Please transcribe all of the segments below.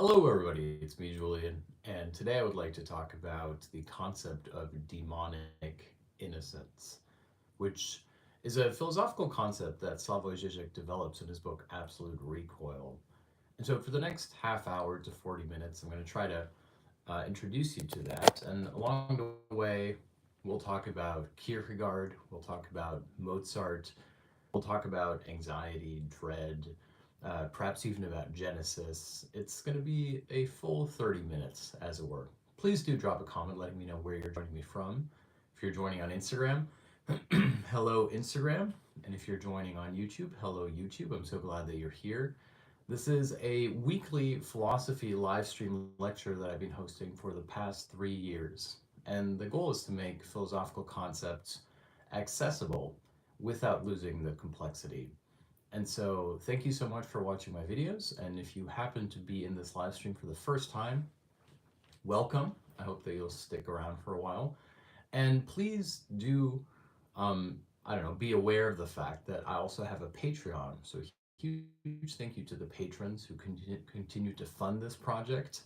Hello, everybody. It's me, Julian, and today I would like to talk about the concept of demonic innocence, which is a philosophical concept that Źiźek develops in his book Absolute Recoil. And so, for the next half hour to 40 minutes, I'm going to try to introduce you to that. And along the way, we'll talk about Kierkegaard, we'll talk about Mozart, we'll talk about anxiety, dread, perhaps even about Genesis. It's going to be a full 30 minutes, as it were. Please do drop a comment letting me know where you're joining me from. If you're joining on Instagram, hello, Instagram. And if you're joining on YouTube, hello, YouTube. I'm so glad that you're here. This is a weekly philosophy live stream lecture that I've been hosting for the past 3 years. And the goal is to make philosophical concepts accessible without losing the complexity. And so thank you so much for watching my videos. And if you happen to be in this live stream for the first time, welcome. I hope that you'll stick around for a while. And please do, be aware of the fact that I also have a Patreon. So huge thank you to the patrons who continue to fund this project.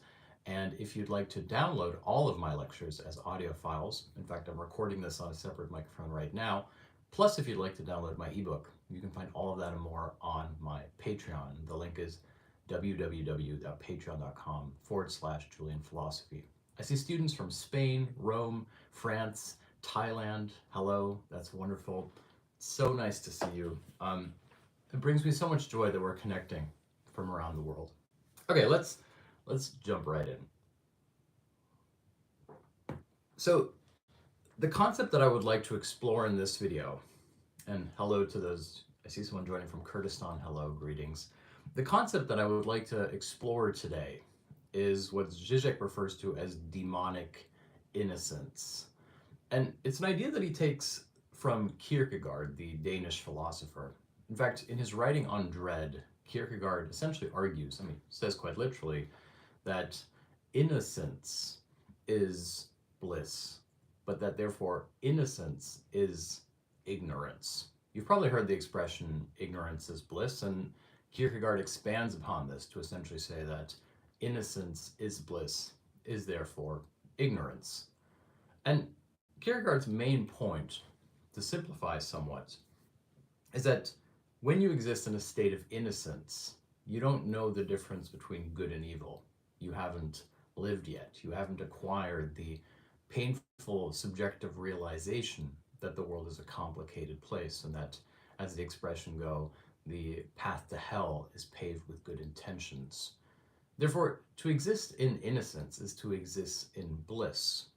And if you'd like to download all of my lectures as audio files, in fact, I'm recording this on a separate microphone right now. Plus, if you'd like to download my ebook, you can find all of that and more on my Patreon. The link is www.patreon.com/JulianPhilosophy. I see students from Spain, Rome, France, Thailand. Hello, that's wonderful. So nice to see you. It brings me so much joy that we're connecting from around the world. Okay, let's jump right in. So, the concept that I would like to explore in this video, and hello to those, I see someone joining from Kurdistan, hello, greetings. The concept that I would like to explore today is what Žižek refers to as demonic innocence. And it's an idea that he takes from Kierkegaard, the Danish philosopher. In fact, in his writing on dread, Kierkegaard essentially argues, says quite literally, that innocence is bliss, but that therefore innocence is ignorance. You've probably heard the expression ignorance is bliss, and Kierkegaard expands upon this to essentially say that innocence is bliss, is therefore ignorance. And Kierkegaard's main point, to simplify somewhat, is that when you exist in a state of innocence, you don't know the difference between good and evil. You haven't lived yet. You haven't acquired the painful subjective realization that the world is a complicated place and that, as the expression go, the path to hell is paved with good intentions. Therefore, to exist in innocence is to exist in bliss.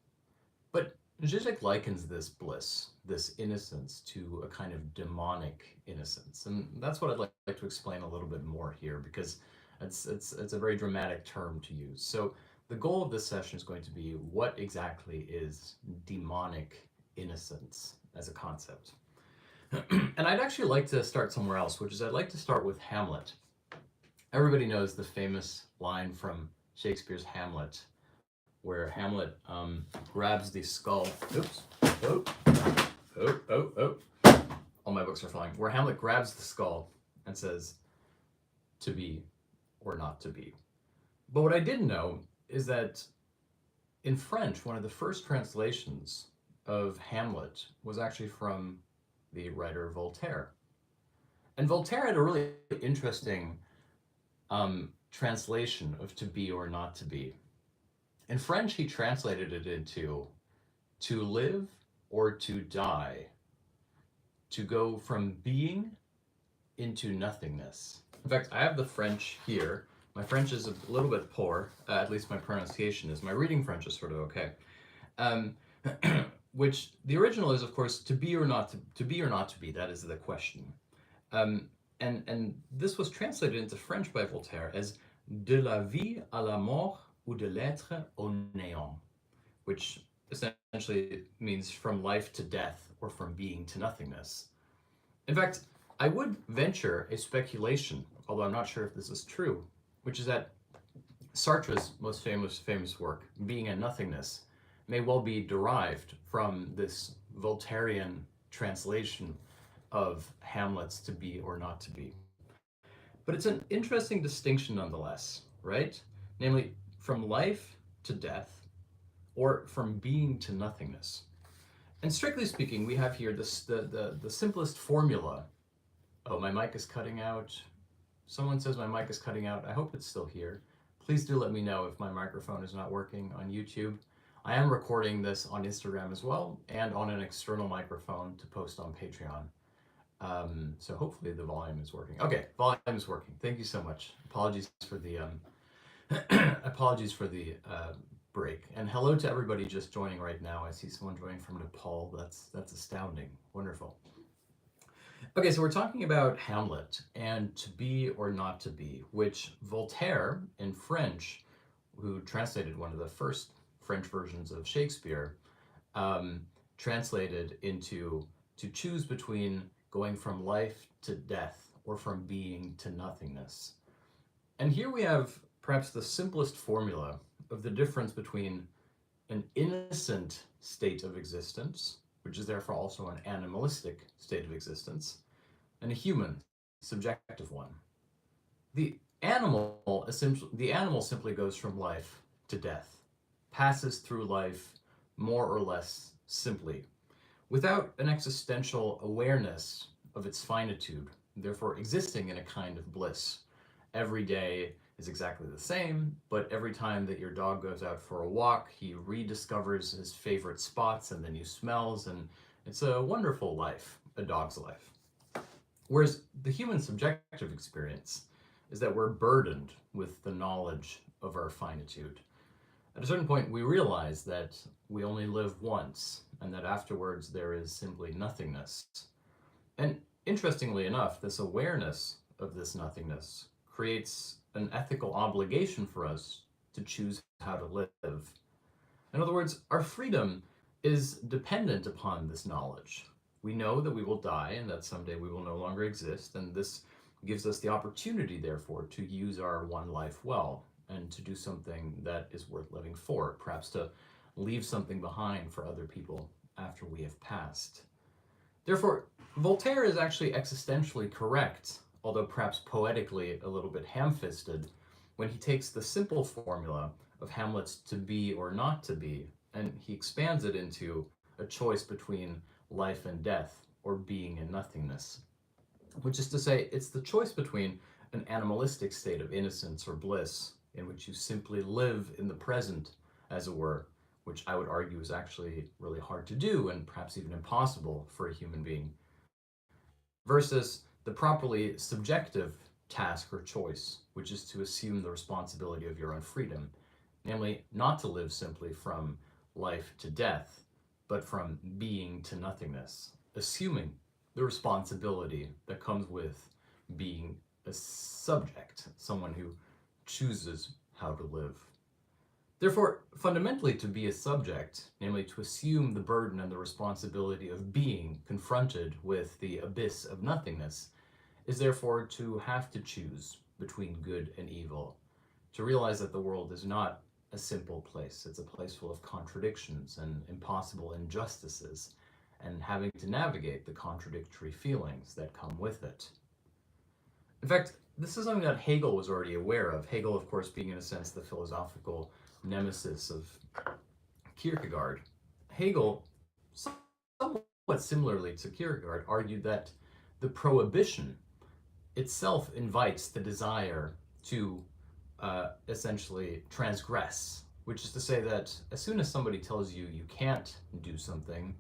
But Źiźek likens this bliss, this innocence, to a kind of demonic innocence. And that's what I'd like to explain a little bit more here, because it's a very dramatic term to use. So the goal of this session is going to be what exactly is demonic innocence as a concept. And I'd actually like to start somewhere else, which is I'd like to start with Hamlet. Everybody knows the famous line from Shakespeare's Hamlet, where Hamlet grabs the skull. Oops. All my books are flying. Where Hamlet grabs the skull and says, "To be or not to be." But what I didn't know is that in French, one of the first translations of Hamlet was actually from the writer Voltaire. And Voltaire had a really interesting translation of "to be or not to be." In French, he translated it into "to live or to die, to go from being into nothingness." In fact, I have the French here. My French is a little bit poor, at least my pronunciation is. My reading French is sort of okay. Which the original is, of course, to be or not to be or not to be. That is the question. And this was translated into French by Voltaire as "de la vie à la mort ou de l'être au néant," which essentially means from life to death or from being to nothingness. In fact, I would venture a speculation, although I'm not sure if this is true, which is that Sartre's most famous work, Being and Nothingness, may well be derived from this Voltairean translation of Hamlet's "to be or not to be." But it's an interesting distinction nonetheless, right? namely from life to death, or from being to nothingness. And strictly speaking, we have here this, the simplest formula. Oh, my mic is cutting out. Someone says my mic is cutting out. I hope it's still here. Please do let me know if my microphone is not working on YouTube. I am recording this on Instagram as well, and on an external microphone to post on Patreon. So hopefully the volume is working. Okay, volume is working. Thank you so much. Apologies for the break. And hello to everybody just joining right now. I see someone joining from Nepal. That's astounding. Wonderful. Okay, so we're talking about Hamlet and to be or not to be, which Voltaire in French, who translated one of the first French versions of Shakespeare, translated into to choose between going from life to death or from being to nothingness. And here we have perhaps the simplest formula of the difference between an innocent state of existence, which is therefore also an animalistic state of existence, and a human, subjective one. The animal simply goes from life to death, passes through life more or less simply, without an existential awareness of its finitude, therefore existing in a kind of bliss. Every day is exactly the same, but every time that your dog goes out for a walk, he rediscovers his favorite spots and the new smells, and it's a wonderful life, a dog's life. Whereas the human subjective experience is that we're burdened with the knowledge of our finitude. At a certain point, we realize that we only live once, and that afterwards there is simply nothingness. And interestingly enough, this awareness of this nothingness creates an ethical obligation for us to choose how to live. In other words, our freedom is dependent upon this knowledge. We know that we will die and that someday we will no longer exist, and this gives us the opportunity, therefore, to use our one life well and to do something that is worth living for, perhaps to leave something behind for other people after we have passed. Therefore, Voltaire is actually existentially correct, although perhaps poetically a little bit ham-fisted, when he takes the simple formula of Hamlet's to be or not to be, and he expands it into a choice between life and death, or being and nothingness. Which is to say, it's the choice between an animalistic state of innocence or bliss, in which you simply live in the present, as it were, which I would argue is actually really hard to do and perhaps even impossible for a human being, versus the properly subjective task or choice, which is to assume the responsibility of your own freedom, namely not to live simply from life to death, but from being to nothingness, assuming the responsibility that comes with being a subject, someone who chooses how to live. Therefore, fundamentally, to be a subject, namely to assume the burden and the responsibility of being confronted with the abyss of nothingness, is therefore to have to choose between good and evil, to realize that the world is not a simple place. It's a place full of contradictions and impossible injustices, and having to navigate the contradictory feelings that come with it. In fact, this is something that Hegel was already aware of. Hegel, of course, being in a sense the philosophical nemesis of Kierkegaard. Hegel, somewhat similarly to Kierkegaard, argued that the prohibition itself invites the desire to essentially transgress, which is to say that as soon as somebody tells you you can't do something,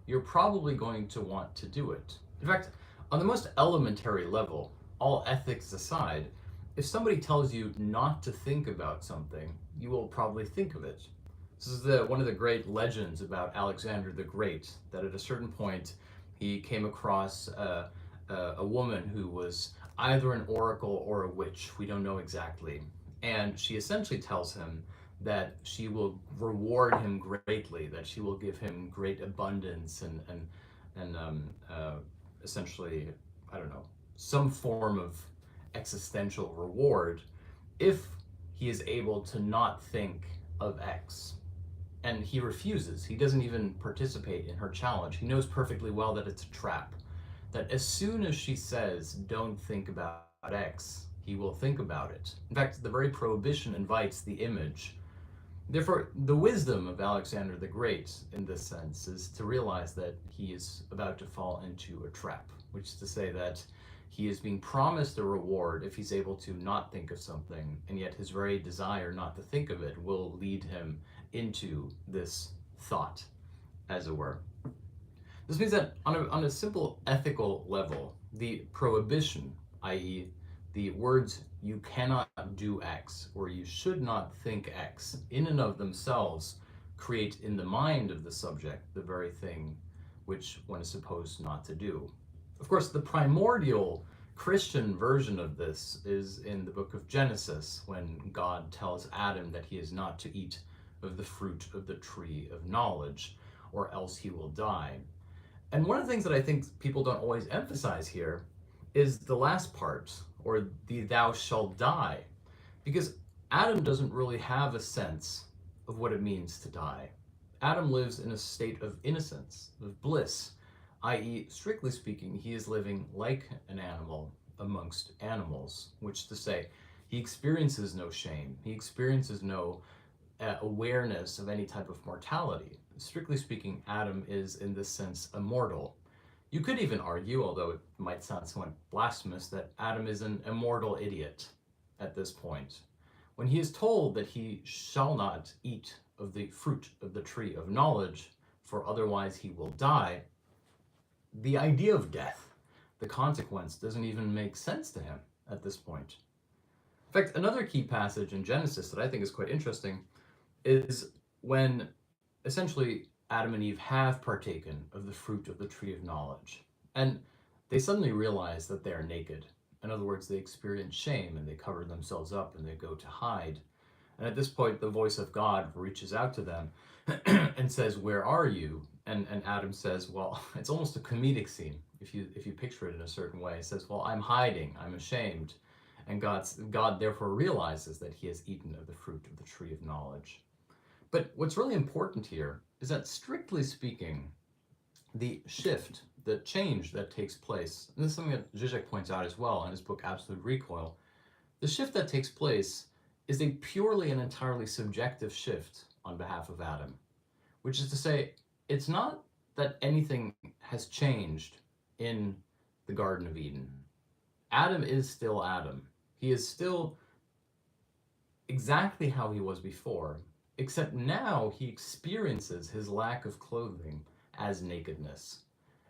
you're probably going to want to do it. In fact, on the most elementary level, all ethics aside, if somebody tells you not to think about something, you will probably think of it. This is one of the great legends about Alexander the Great, that at a certain point he came across a woman who was either an oracle or a witch, we don't know exactly, and she essentially tells him that she will reward him greatly, that she will give him great abundance and essentially, I don't know, some form of existential reward if he is able to not think of X. And he refuses. He doesn't even participate in her challenge. He knows perfectly well that it's a trap. That as soon as she says, don't think about X, he will think about it. In fact, the very prohibition invites the image. Therefore, the wisdom of Alexander the Great in this sense is to realize that he is about to fall into a trap, which is to say that he is being promised a reward if he's able to not think of something, and yet his very desire not to think of it will lead him into this thought, as it were. This means that on a simple ethical level, the prohibition, i.e., the words "you cannot do X" or "you should not think X," in and of themselves create in the mind of the subject the very thing which one is supposed not to do. Of course, the primordial Christian version of this is in the book of Genesis, when God tells Adam that he is not to eat of the fruit of the tree of knowledge, or else he will die. And one of the things that I think people don't always emphasize here is the last part, or the "thou shalt die," because Adam doesn't really have a sense of what it means to die. Adam lives in a state of innocence, of bliss, i.e., strictly speaking, he is living like an animal amongst animals, which is to say, he experiences no shame, he experiences no awareness of any type of mortality. Strictly speaking, Adam is, in this sense, immortal. You could even argue, although it might sound somewhat blasphemous, that Adam is an immortal idiot at this point. When he is told that he shall not eat of the fruit of the tree of knowledge, for otherwise he will die, the idea of death, the consequence, doesn't even make sense to him at this point. In fact, another key passage in Genesis that I think is quite interesting is when essentially Adam and Eve have partaken of the fruit of the tree of knowledge, and they suddenly realize that they are naked. In other words, they experience shame and they cover themselves up and they go to hide. And at this point, the voice of God reaches out to them and says, "Where are you?" And Adam says, well, it's almost a comedic scene, if you picture it in a certain way. It says, well, I'm hiding, I'm ashamed. And God therefore realizes that he has eaten of the fruit of the tree of knowledge. But what's really important here is that, strictly speaking, the shift, the change that takes place, and this is something that Źiźek points out as well in his book Absolute Recoil, the shift that takes place is a purely and entirely subjective shift on behalf of Adam, which is to say, it's not that anything has changed in the Garden of Eden. Adam is still Adam. He is still exactly how he was before, except now he experiences his lack of clothing as nakedness.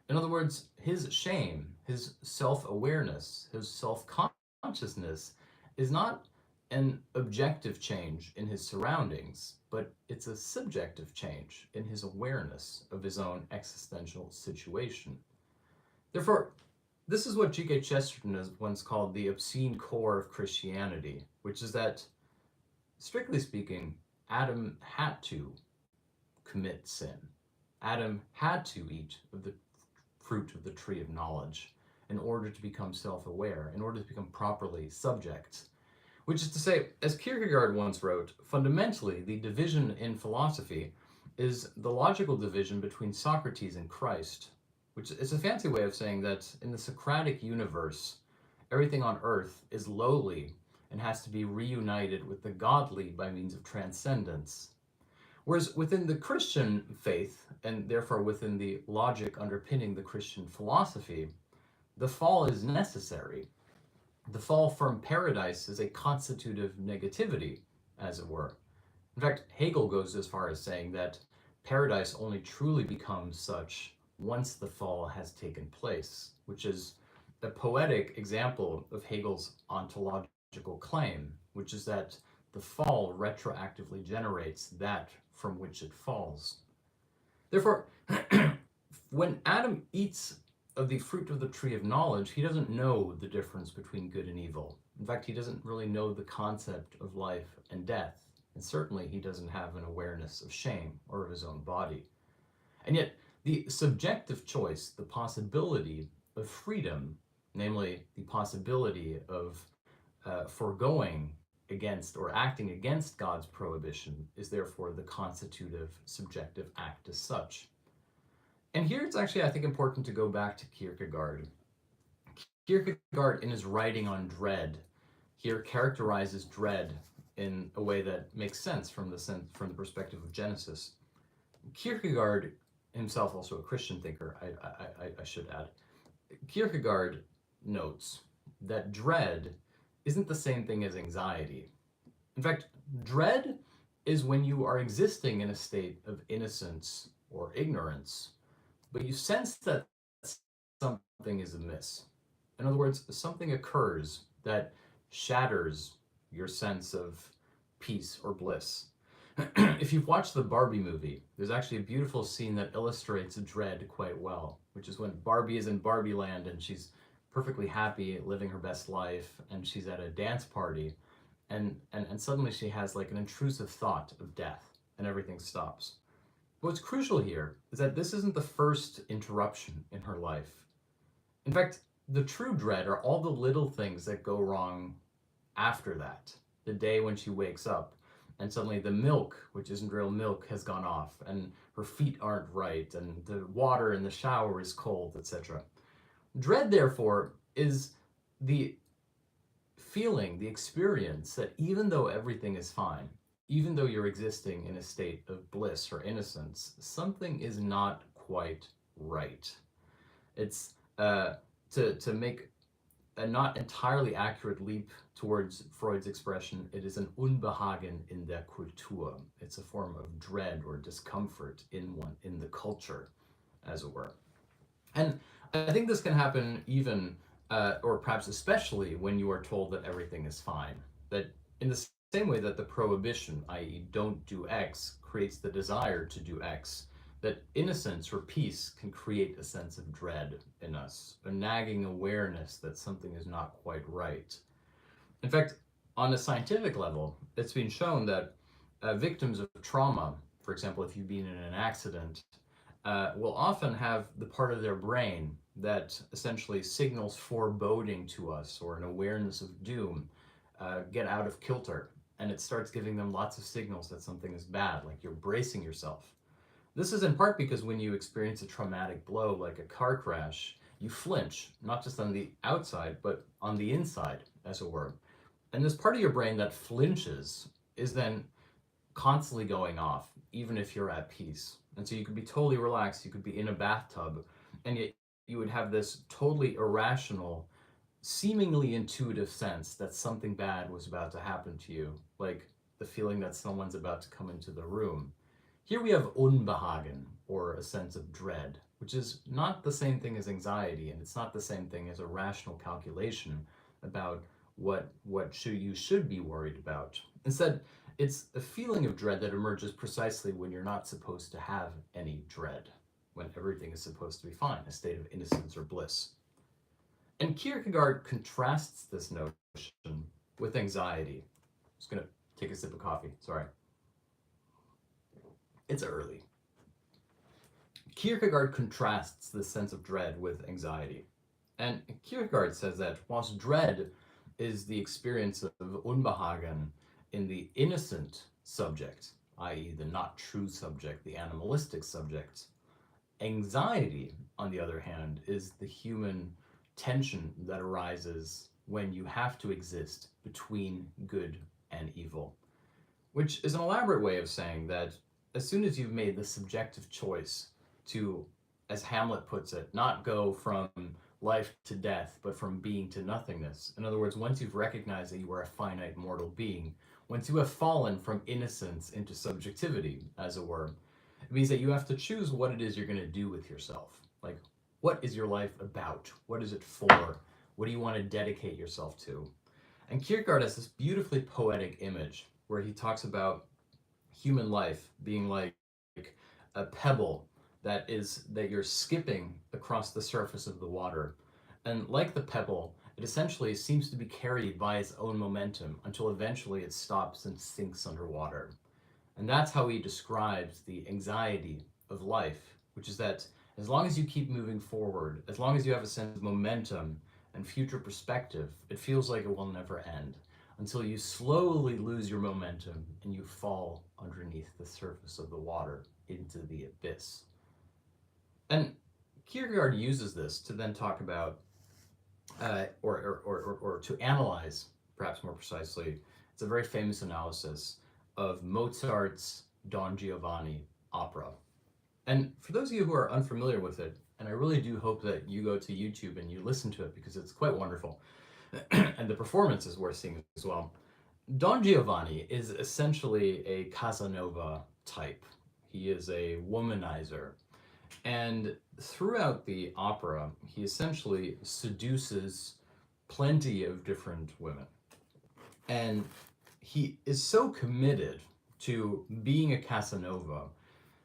In other words, his shame, his self-awareness, his self-consciousness is not an objective change in his surroundings, but it's a subjective change in his awareness of his own existential situation. Therefore, this is what G.K. Chesterton has once called the obscene core of Christianity, which is that, strictly speaking, Adam had to commit sin. Adam had to eat of the fruit of the tree of knowledge in order to become self-aware, in order to become properly subject. Which is to say, as Kierkegaard once wrote, fundamentally the division in philosophy is the logical division between Socrates and Christ, which is a fancy way of saying that in the Socratic universe, everything on earth is lowly and has to be reunited with the godly by means of transcendence. Whereas within the Christian faith, and therefore within the logic underpinning the Christian philosophy, the fall is necessary. The fall from paradise is a constitutive negativity, as it were. In fact, Hegel goes as far as saying that paradise only truly becomes such once the fall has taken place, which is a poetic example of Hegel's ontological claim, which is that the fall retroactively generates that from which it falls. Therefore, when Adam eats of the fruit of the tree of knowledge, he doesn't know the difference between good and evil. In fact, he doesn't really know the concept of life and death, and certainly he doesn't have an awareness of shame or of his own body. And yet, the subjective choice, the possibility of freedom, namely the possibility of foregoing against or acting against God's prohibition, is therefore the constitutive subjective act as such. And here it's actually, I think, important to go back to Kierkegaard. Kierkegaard, in his writing on dread, here characterizes dread in a way that makes sense from the perspective of Genesis. Kierkegaard, himself also a Christian thinker, I should add, Kierkegaard notes that dread isn't the same thing as anxiety. In fact, dread is when you are existing in a state of innocence or ignorance, but you sense that something is amiss. In other words, something occurs that shatters your sense of peace or bliss. If you've watched the Barbie movie, there's actually a beautiful scene that illustrates dread quite well, which is when Barbie is in Barbie land and she's perfectly happy living her best life, and she's at a dance party, and suddenly she has like an intrusive thought of death, and everything stops. But what's crucial here is that this isn't the first interruption in her life. In fact, the true dread are all the little things that go wrong after that. The day when she wakes up and suddenly the milk, which isn't real milk, has gone off, and her feet aren't right, and the water in the shower is cold, etc. Dread, therefore, is the feeling, the experience that even though everything is fine, even though you're existing in a state of bliss or innocence, something is not quite right. It's to make a not entirely accurate leap towards Freud's expression, it is an Unbehagen in der Kultur. It's a form of dread or discomfort in the culture, as it were. And I think this can happen even, or perhaps especially, when you are told that everything is fine. That in the same way that the prohibition, i.e. don't do X, creates the desire to do X, that innocence or peace can create a sense of dread in us, a nagging awareness that something is not quite right. In fact, on a scientific level, it's been shown that victims of trauma, for example, if you've been in an accident, will often have the part of their brain that essentially signals foreboding to us, or an awareness of doom, get out of kilter, and it starts giving them lots of signals that something is bad, like you're bracing yourself. This is in part because when you experience a traumatic blow like a car crash, you flinch, not just on the outside, but on the inside, as it were. And this part of your brain that flinches is then constantly going off, even if you're at peace. And so you could be totally relaxed, you could be in a bathtub, and yet you would have this totally irrational, seemingly intuitive sense that something bad was about to happen to you, like the feeling that someone's about to come into the room. Here we have Unbehagen, or a sense of dread, which is not the same thing as anxiety, and it's not the same thing as a rational calculation about what you should be worried about. Instead, it's a feeling of dread that emerges precisely when you're not supposed to have any dread, when everything is supposed to be fine, a state of innocence or bliss. And Kierkegaard contrasts this notion with anxiety. I'm just going to take a sip of coffee, sorry. It's early. Kierkegaard contrasts this sense of dread with anxiety. And Kierkegaard says that whilst dread is the experience of Unbehagen in the innocent subject, i.e. the not true subject, the animalistic subject, anxiety, on the other hand, is the human tension that arises when you have to exist between good and evil, which is an elaborate way of saying that as soon as you've made the subjective choice to, as Hamlet puts it, not go from life to death, but from being to nothingness. In other words, once you've recognized that you are a finite mortal being, once you have fallen from innocence into subjectivity, as it were, it means that you have to choose what it is you're going to do with yourself. Like, what is your life about? What is it for? What do you want to dedicate yourself to? And Kierkegaard has this beautifully poetic image where he talks about human life being like a pebble that you're skipping across the surface of the water. And like the pebble, it essentially seems to be carried by its own momentum until eventually it stops and sinks underwater. And that's how he describes the anxiety of life, which is that as long as you keep moving forward, as long as you have a sense of momentum and future perspective, it feels like it will never end, until you slowly lose your momentum and you fall underneath the surface of the water into the abyss. And Kierkegaard uses this to then talk about, or to analyze perhaps more precisely, it's a very famous analysis of Mozart's Don Giovanni opera. And for those of you who are unfamiliar with it, and I really do hope that you go to YouTube and you listen to it because it's quite wonderful, and the performance is worth seeing as well. Don Giovanni is essentially a Casanova type. He is a womanizer. And throughout the opera, he essentially seduces plenty of different women. And he is so committed to being a Casanova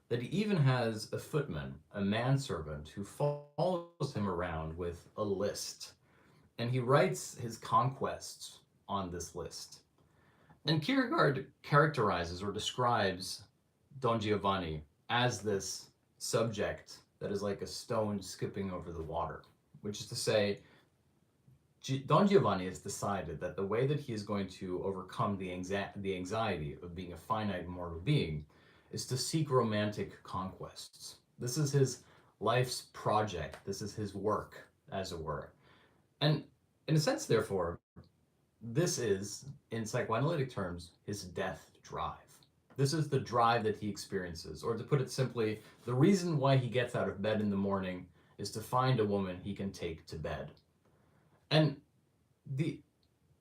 that he even has a footman, a manservant, who follows him around with a list. And he writes his conquests on this list. And Kierkegaard characterizes or describes Don Giovanni as this subject that is like a stone skipping over the water, which is to say, Don Giovanni has decided that the way that he is going to overcome the anxiety of being a finite mortal being is to seek romantic conquests. This is his life's project. This is his work, as it were. And in a sense, therefore, this is, in psychoanalytic terms, his death drive. This is the drive that he experiences, or to put it simply, the reason why he gets out of bed in the morning is to find a woman he can take to bed. And the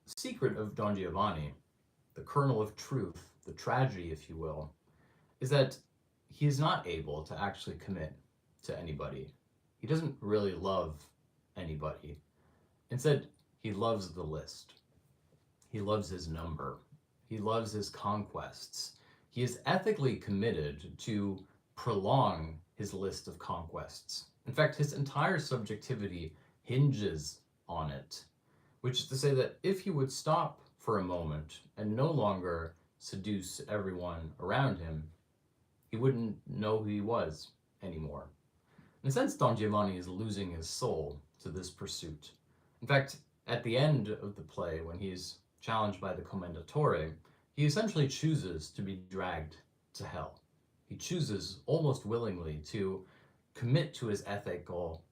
secret of Don Giovanni, the kernel of truth, the tragedy, if you will, is that he is not able to actually commit to anybody. He doesn't really love anybody. Instead, he loves the list. He loves his number. He loves his conquests. He is ethically committed to prolong his list of conquests. In fact, his entire subjectivity hinges on it, which is to say that if he would stop for a moment and no longer seduce everyone around him, he wouldn't know who he was anymore. In a sense, Don Giovanni is losing his soul to this pursuit. In fact, at the end of the play, when he's challenged by the Commendatore, he essentially chooses to be dragged to hell. He chooses almost willingly to commit to his ethical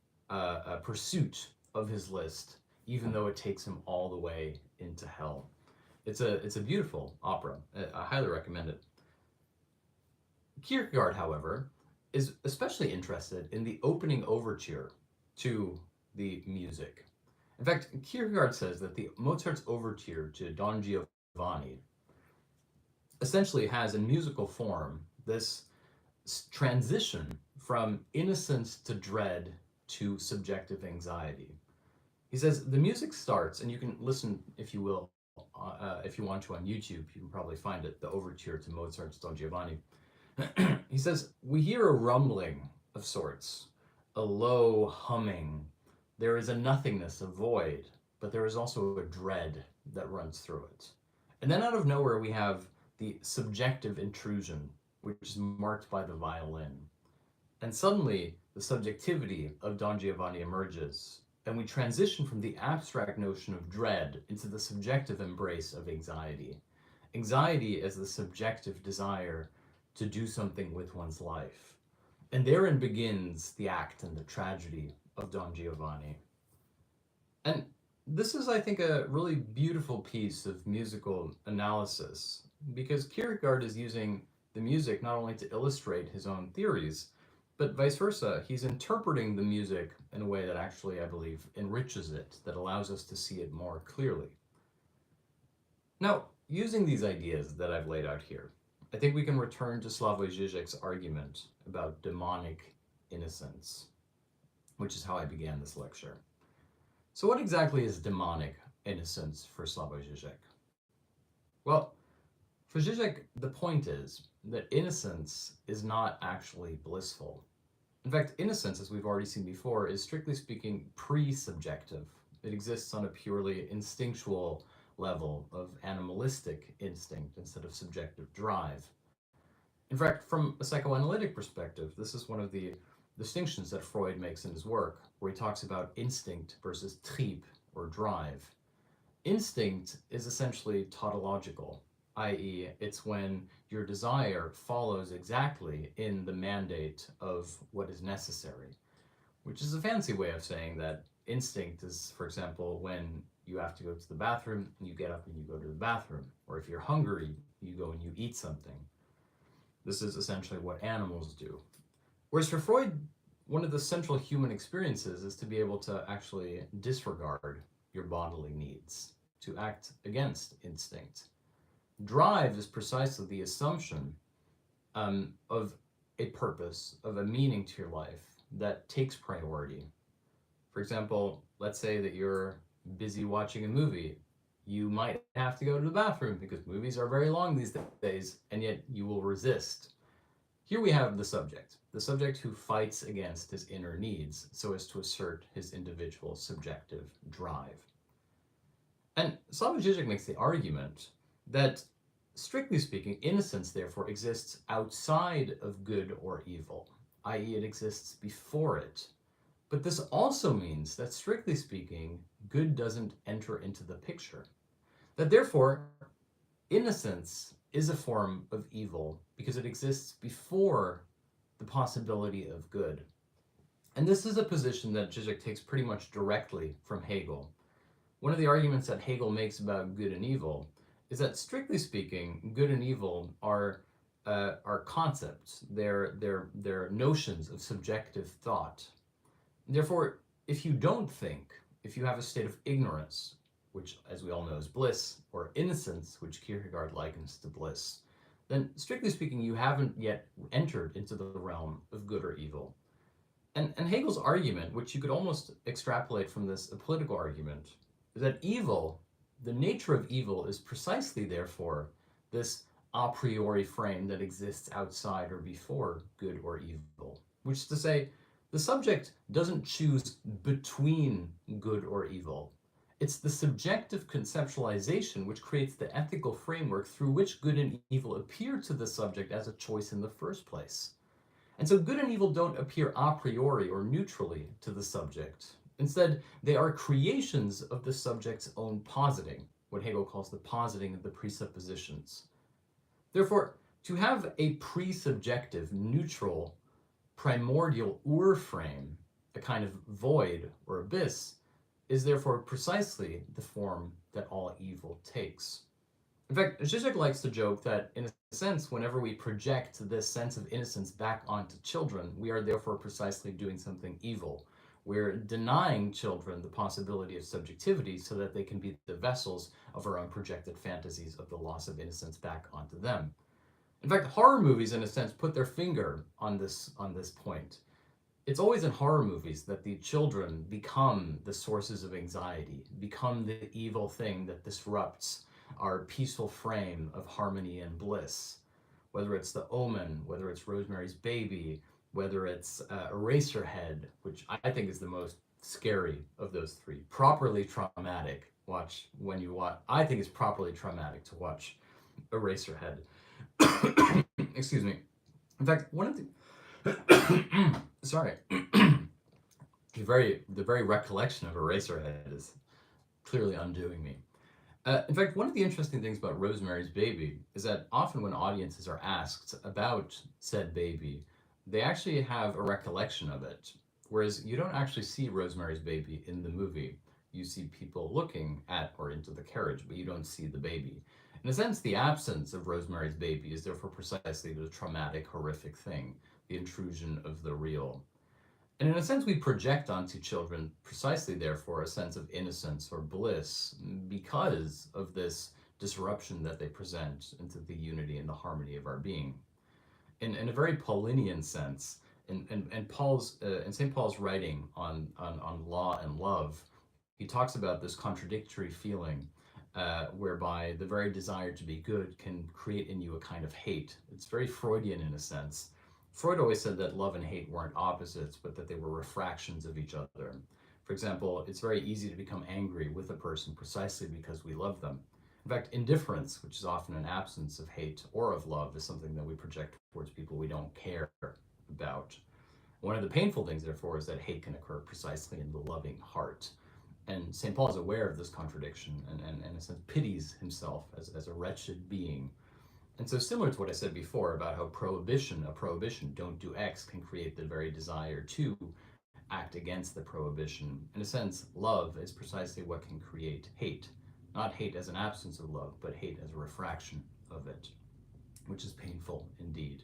pursuit of his list, even though it takes him all the way into hell. It's a beautiful opera. I highly recommend it. Kierkegaard, however, is especially interested in the opening overture to the music. In fact, Kierkegaard says that the Mozart's overture to Don Giovanni essentially has in musical form this transition from innocence to dread to subjective anxiety. He says the music starts, and you can listen, if you will, if you want to on YouTube, you can probably find it, the overture to Mozart's Don Giovanni. He says, we hear a rumbling of sorts, a low humming. There is a nothingness, a void, but there is also a dread that runs through it. And then out of nowhere, we have the subjective intrusion, which is marked by the violin. And suddenly, the subjectivity of Don Giovanni emerges, and we transition from the abstract notion of dread into the subjective embrace of anxiety. Anxiety as the subjective desire to do something with one's life. And therein begins the act and the tragedy of Don Giovanni. And this is, I think, a really beautiful piece of musical analysis, because Kierkegaard is using the music not only to illustrate his own theories, but vice versa. He's interpreting the music in a way that actually, I believe, enriches it, that allows us to see it more clearly. Now, using these ideas that I've laid out here, I think we can return to Slavoj Žižek's argument about demonic innocence, which is how I began this lecture. So what exactly is demonic innocence for Slavoj Žižek? Well, for Źiźek, the point is that innocence is not actually blissful. In fact, innocence, as we've already seen before, is strictly speaking pre-subjective. It exists on a purely instinctual level of animalistic instinct instead of subjective drive. In fact, from a psychoanalytic perspective, this is one of the distinctions that Freud makes in his work, where he talks about instinct versus trieb, or drive. Instinct is essentially tautological, i.e., it's when your desire follows exactly in the mandate of what is necessary, which is a fancy way of saying that instinct is, for example, when you have to go to the bathroom, and you get up and you go to the bathroom. Or if you're hungry, you go and you eat something. This is essentially what animals do. Whereas for Freud, one of the central human experiences is to be able to actually disregard your bodily needs, to act against instinct. Drive is precisely the assumption of a purpose, of a meaning to your life that takes priority. For example, let's say that you're busy watching a movie. You might have to go to the bathroom because movies are very long these days, and yet you will resist. Here we have the subject who fights against his inner needs so as to assert his individual subjective drive. And Źiźek makes the argument that, strictly speaking, innocence therefore exists outside of good or evil, i.e. it exists before it. But this also means that, strictly speaking, good doesn't enter into the picture. That therefore, innocence is a form of evil because it exists before the possibility of good. And this is a position that Źiźek takes pretty much directly from Hegel. One of the arguments that Hegel makes about good and evil is that, strictly speaking, good and evil are concepts. They're notions of subjective thought. Therefore, if you don't think, if you have a state of ignorance, which, as we all know, is bliss, or innocence, which Kierkegaard likens to bliss, then, strictly speaking, you haven't yet entered into the realm of good or evil. And Hegel's argument, which you could almost extrapolate from this a political argument, is that evil, the nature of evil, is precisely, therefore, this a priori frame that exists outside or before good or evil. Which is to say, the subject doesn't choose between good or evil. It's the subjective conceptualization which creates the ethical framework through which good and evil appear to the subject as a choice in the first place. And so good and evil don't appear a priori or neutrally to the subject. Instead, they are creations of the subject's own positing, what Hegel calls the positing of the presuppositions. Therefore, to have a pre-subjective, neutral, primordial ur-frame, a kind of void or abyss, is therefore precisely the form that all evil takes. In fact, Źiźek likes to joke that, in a sense, whenever we project this sense of innocence back onto children, we are therefore precisely doing something evil. We're denying children the possibility of subjectivity so that they can be the vessels of our own projected fantasies of the loss of innocence back onto them. In fact, horror movies, in a sense, put their finger on this point. It's always in horror movies that the children become the sources of anxiety, become the evil thing that disrupts our peaceful frame of harmony and bliss. Whether it's The Omen, whether it's Rosemary's Baby, whether it's Eraserhead, which I think is the most scary of those three. Properly traumatic. I think it's properly traumatic to watch Eraserhead. Excuse me. In fact, one of the sorry. the very recollection of Eraserhead is clearly undoing me. In fact, one of the interesting things about Rosemary's Baby is that often when audiences are asked about said baby, they actually have a recollection of it. Whereas you don't actually see Rosemary's Baby in the movie. You see people looking at or into the carriage, but you don't see the baby. In a sense, the absence of Rosemary's Baby is therefore precisely the traumatic, horrific thing, the intrusion of the real. And in a sense, we project onto children precisely, therefore, a sense of innocence or bliss because of this disruption that they present into the unity and the harmony of our being. In a very Paulinian sense, in St. Paul's writing on law and love, he talks about this contradictory feeling whereby the very desire to be good can create in you a kind of hate. It's very Freudian in a sense. Freud always said that love and hate weren't opposites, but that they were refractions of each other. For example, it's very easy to become angry with a person precisely because we love them. In fact, indifference, which is often an absence of hate or of love, is something that we project towards people we don't care about. One of the painful things, therefore, is that hate can occur precisely in the loving heart. And St. Paul is aware of this contradiction and in a sense, pities himself as a wretched being. And so similar to what I said before about how a prohibition, don't do X, can create the very desire to act against the prohibition. In a sense, love is precisely what can create hate. Not hate as an absence of love, but hate as a refraction of it, which is painful indeed.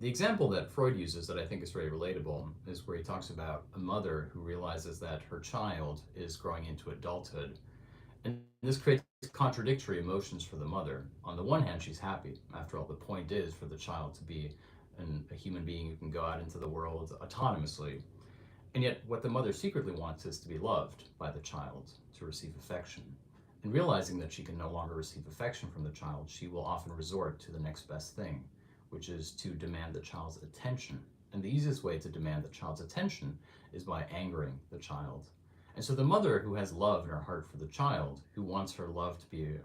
The example that Freud uses that I think is very relatable is where he talks about a mother who realizes that her child is growing into adulthood. And this creates contradictory emotions for the mother. On the one hand, she's happy. After all, the point is for the child to be a human being who can go out into the world autonomously. And yet, what the mother secretly wants is to be loved by the child, to receive affection. And realizing that she can no longer receive affection from the child, she will often resort to the next best thing, which is to demand the child's attention. And the easiest way to demand the child's attention is by angering the child. And so the mother who has love in her heart for the child, who wants her love to be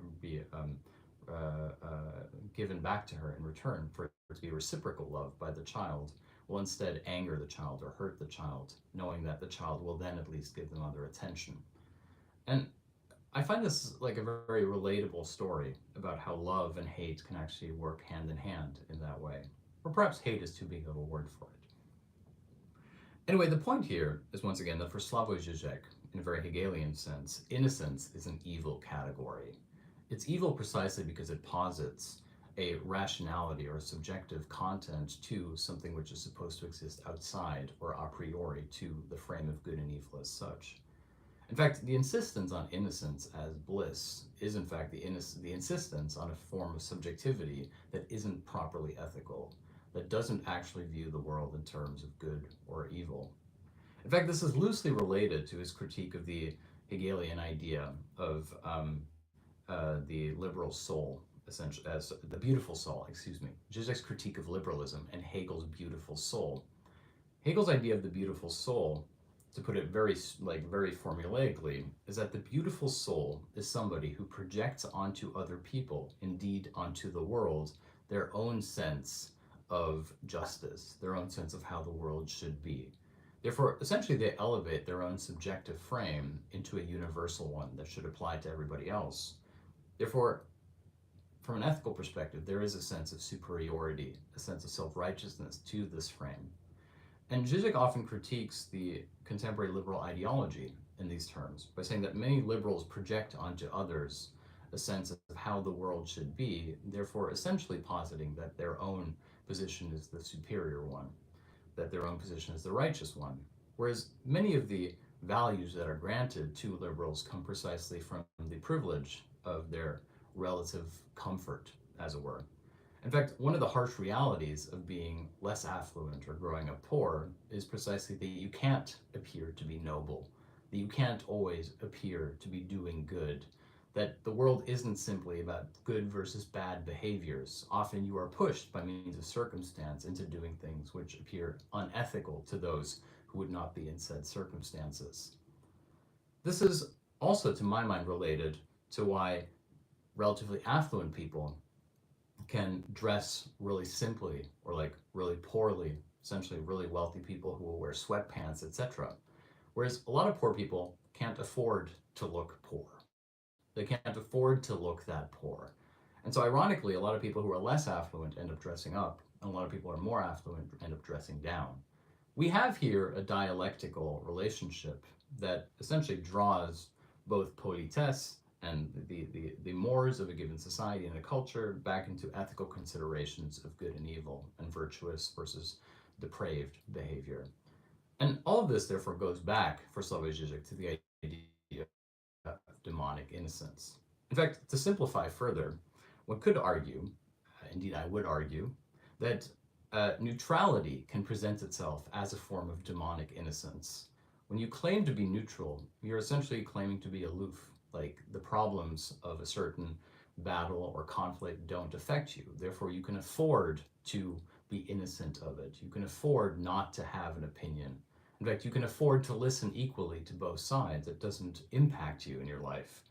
given back to her in return, for it to be reciprocal love by the child, will instead anger the child or hurt the child, knowing that the child will then at least give the mother attention. And I find this like a very relatable story about how love and hate can actually work hand in hand in that way. Or perhaps hate is too big of a word for it. Anyway, the point here is once again that for Slavoj Žižek, in a very Hegelian sense, innocence is an evil category. It's evil precisely because it posits a rationality or a subjective content to something which is supposed to exist outside or a priori to the frame of good and evil as such. In fact, the insistence on innocence as bliss is in fact the insistence on a form of subjectivity that isn't properly ethical, that doesn't actually view the world in terms of good or evil. In fact, this is loosely related to his critique of the Hegelian idea of the liberal soul, essentially, as the beautiful soul, Źiźek's critique of liberalism and Hegel's beautiful soul. Hegel's idea of the beautiful soul, to put it very formulaically, is that the beautiful soul is somebody who projects onto other people, indeed onto the world, their own sense of justice, their own sense of how the world should be. Therefore, essentially, they elevate their own subjective frame into a universal one that should apply to everybody else. Therefore, from an ethical perspective, there is a sense of superiority, a sense of self-righteousness to this frame. And Źiźek often critiques the contemporary liberal ideology in these terms by saying that many liberals project onto others a sense of how the world should be, therefore essentially positing that their own position is the superior one, that their own position is the righteous one. Whereas many of the values that are granted to liberals come precisely from the privilege of their relative comfort, as it were. In fact, one of the harsh realities of being less affluent or growing up poor is precisely that you can't appear to be noble, that you can't always appear to be doing good, that the world isn't simply about good versus bad behaviors. Often you are pushed by means of circumstance into doing things which appear unethical to those who would not be in said circumstances. This is also, to my mind, related to why relatively affluent people can dress really simply or like really poorly, essentially really wealthy people who will wear sweatpants, etc. Whereas a lot of poor people can't afford to look poor. They can't afford to look that poor. And so ironically, a lot of people who are less affluent end up dressing up, and a lot of people who are more affluent end up dressing down. We have here a dialectical relationship that essentially draws both politesse and the mores of a given society and a culture back into ethical considerations of good and evil and virtuous versus depraved behavior. And all of this therefore goes back for Slavoj Žižek to the idea of demonic innocence. In fact, to simplify further, one could argue, indeed I would argue, that neutrality can present itself as a form of demonic innocence. When you claim to be neutral, you're essentially claiming to be aloof, like the problems of a certain battle or conflict don't affect you. Therefore, you can afford to be innocent of it. You can afford not to have an opinion. In fact, you can afford to listen equally to both sides. It doesn't impact you in your life.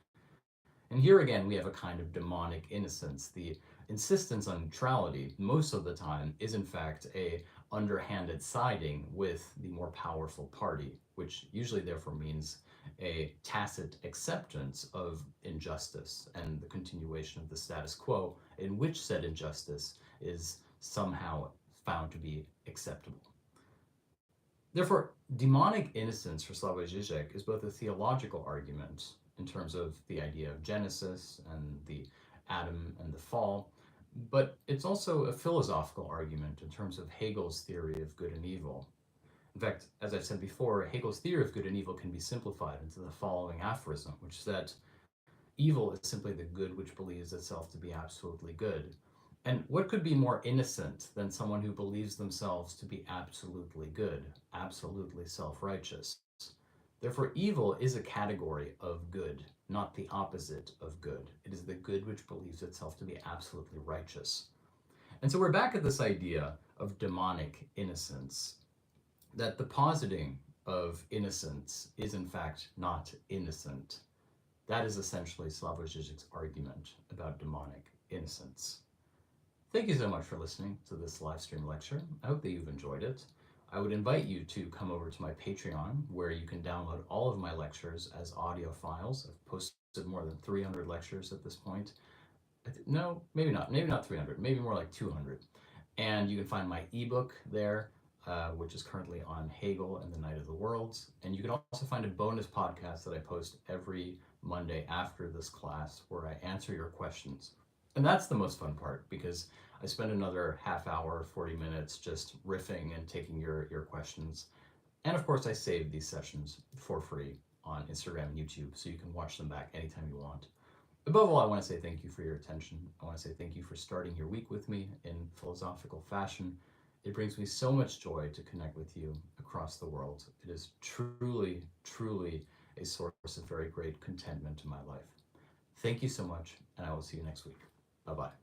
And here again, we have a kind of demonic innocence. The insistence on neutrality, most of the time, is in fact a underhanded siding with the more powerful party, which usually therefore means a tacit acceptance of injustice and the continuation of the status quo in which said injustice is somehow found to be acceptable. Therefore, demonic innocence for Slavoj Žižek is both a theological argument in terms of the idea of Genesis and the Adam and the fall, but it's also a philosophical argument in terms of Hegel's theory of good and evil. In fact, as I've said before, Hegel's theory of good and evil can be simplified into the following aphorism, which is that evil is simply the good which believes itself to be absolutely good. And what could be more innocent than someone who believes themselves to be absolutely good, absolutely self-righteous? Therefore, evil is a category of good, not the opposite of good. It is the good which believes itself to be absolutely righteous. And so we're back at this idea of demonic innocence, that the positing of innocence is in fact not innocent. That is essentially Slavoj Žižek's argument about demonic innocence. Thank you so much for listening to this live stream lecture. I hope that you've enjoyed it. I would invite you to come over to my Patreon, where you can download all of my lectures as audio files. I've posted more than 300 lectures at this point. No, maybe not 300, maybe more like 200. And you can find my ebook there, which is currently on Hegel and the Night of the Worlds. And you can also find a bonus podcast that I post every Monday after this class, where I answer your questions. And that's the most fun part, because I spend another half hour, 40 minutes just riffing and taking your questions. And of course, I save these sessions for free on Instagram and YouTube, so you can watch them back anytime you want. Above all, I want to say thank you for your attention. I want to say thank you for starting your week with me in philosophical fashion. It brings me so much joy to connect with you across the world. It is truly, truly a source of very great contentment in my life. Thank you so much, and I will see you next week. Bye-bye.